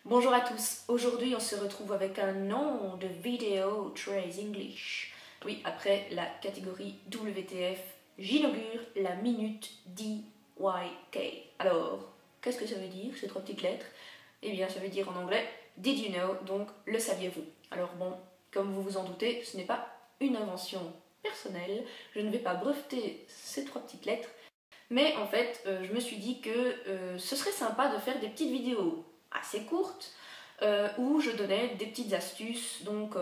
Bonjour à tous, aujourd'hui on se retrouve avec un nom de vidéo très English. Oui, après la catégorie WTF, j'inaugure la minute DYK. Alors, qu'est-ce que ça veut dire ces trois petites lettres? Eh bien, ça veut dire en anglais Did you know, donc le saviez-vous? Alors bon, comme vous vous en doutez, ce n'est pas une invention personnelle, je ne vais pas breveter ces trois petites lettres, mais en fait, je me suis dit que ce serait sympa de faire des petites vidéos assez courtes où je donnais des petites astuces, donc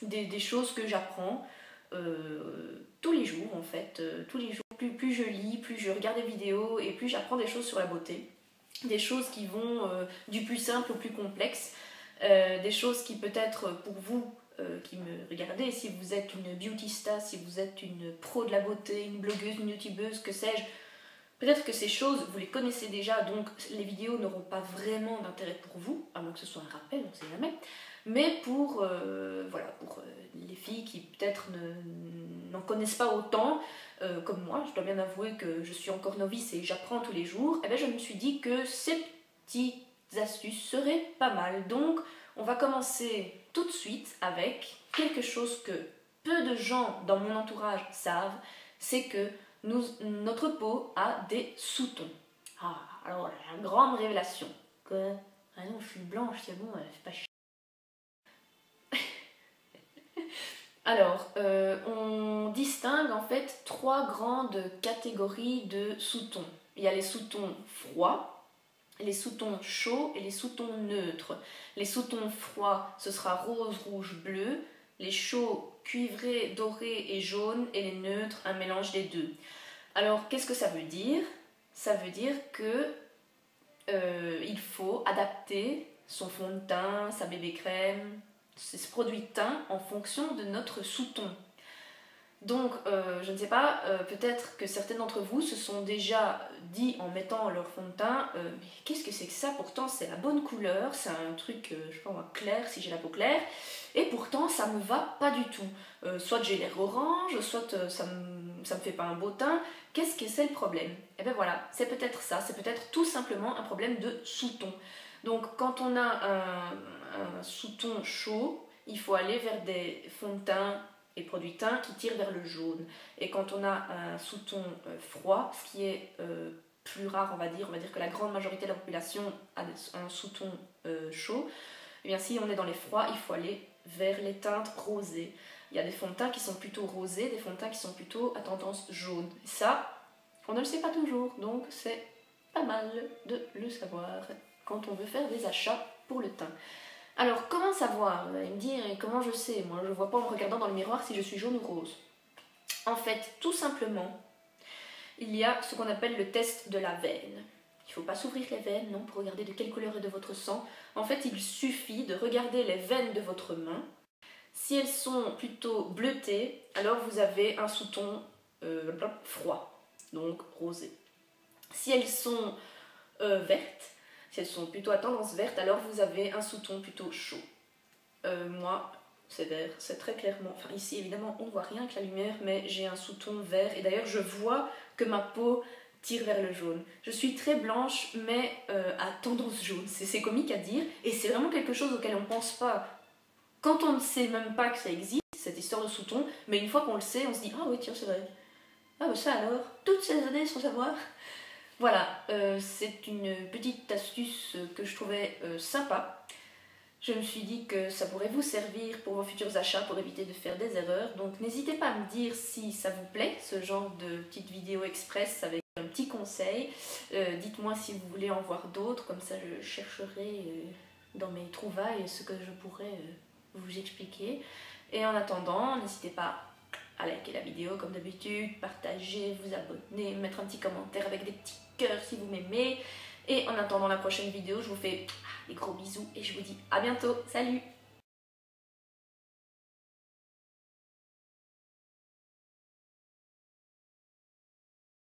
des choses que j'apprends tous les jours en fait. Tous les jours, plus je lis, plus je regarde des vidéos et plus j'apprends des choses sur la beauté. Des choses qui vont du plus simple au plus complexe. Des choses qui peut-être pour vous qui me regardez, si vous êtes une beautista, si vous êtes une pro de la beauté, une blogueuse, une youtubeuse, que sais-je, peut-être que ces choses, vous les connaissez déjà, donc les vidéos n'auront pas vraiment d'intérêt pour vous, à moins que ce soit un rappel, on ne sait jamais. Mais pour, voilà, pour les filles qui peut-être n'en connaissent pas autant, comme moi, je dois bien avouer que je suis encore novice et j'apprends tous les jours, et bien je me suis dit que ces petites astuces seraient pas mal. Donc on va commencer tout de suite avec quelque chose que peu de gens dans mon entourage savent, c'est que notre peau a des sous-tons. Ah, alors la grande révélation. Que, ah non, je suis blanche, c'est bon, c'est pas chiant. Alors, on distingue en fait trois grandes catégories de sous-tons. Il y a les sous-tons froids, les sous-tons chauds et les sous-tons neutres. Les sous-tons froids, ce sera rose, rouge, bleu. Les chauds, cuivré, doré et jaune. Et les neutres, un mélange des deux. Alors, qu'est-ce que ça veut dire? Ça veut dire que il faut adapter son fond de teint, sa bébé crème, ses produits de teint en fonction de notre sous-ton. Donc, je ne sais pas, peut-être que certains d'entre vous se sont déjà dit en mettant leur fond de teint mais qu'est-ce que c'est que ça? Pourtant, c'est la bonne couleur, c'est un truc, je sais pas moi, clair si j'ai la peau claire, et pourtant, ça me va pas du tout. Soit j'ai l'air orange, soit ça me fait pas un beau teint. Qu'est-ce que c'est le problème? Et bien voilà, c'est peut-être ça, c'est peut-être tout simplement un problème de sous-ton. Donc, quand on a un sous-ton chaud, il faut aller vers des fonds de teint et produits teints qui tirent vers le jaune. Et quand on a un sous-ton froid, ce qui est plus rare, on va dire que la grande majorité de la population a un sous-ton chaud, et bien si on est dans les froids, il faut aller vers les teintes rosées. Il y a des fonds de teint qui sont plutôt rosés, des fonds de teint qui sont plutôt à tendance jaune. Et ça, on ne le sait pas toujours, donc c'est pas mal de le savoir quand on veut faire des achats pour le teint. Alors, comment savoir? Vous allez me dire, et comment je sais? Moi, je ne vois pas en me regardant dans le miroir si je suis jaune ou rose. En fait, tout simplement, il y a ce qu'on appelle le test de la veine. Il ne faut pas s'ouvrir les veines, non, pour regarder de quelle couleur est de votre sang. En fait, il suffit de regarder les veines de votre main. Si elles sont plutôt bleutées, alors vous avez un sous-ton froid, donc rosé. Si elles sont vertes, si elles sont plutôt à tendance verte, alors vous avez un sous-ton plutôt chaud. Moi, c'est vert, c'est très clairement... Enfin, ici, évidemment, on ne voit rien avec la lumière, mais j'ai un sous-ton vert. Et d'ailleurs, je vois que ma peau tire vers le jaune. Je suis très blanche, mais à tendance jaune. C'est comique à dire, et c'est vraiment quelque chose auquel on ne pense pas. Quand on ne sait même pas que ça existe, cette histoire de sous-ton, mais une fois qu'on le sait, on se dit « Ah oui, tiens, c'est vrai. Ah bah ça alors, toutes ces années sans savoir ». Voilà, c'est une petite astuce que je trouvais sympa. Je me suis dit que ça pourrait vous servir pour vos futurs achats, pour éviter de faire des erreurs. Donc n'hésitez pas à me dire si ça vous plaît, ce genre de petite vidéo express avec un petit conseil. Dites-moi si vous voulez en voir d'autres, comme ça je chercherai dans mes trouvailles ce que je pourrais vous expliquer. Et en attendant, n'hésitez pas à liker la vidéo comme d'habitude, partager, vous abonner, mettre un petit commentaire avec des petits cœurs si vous m'aimez. Et en attendant la prochaine vidéo, je vous fais des gros bisous et je vous dis à bientôt. Salut!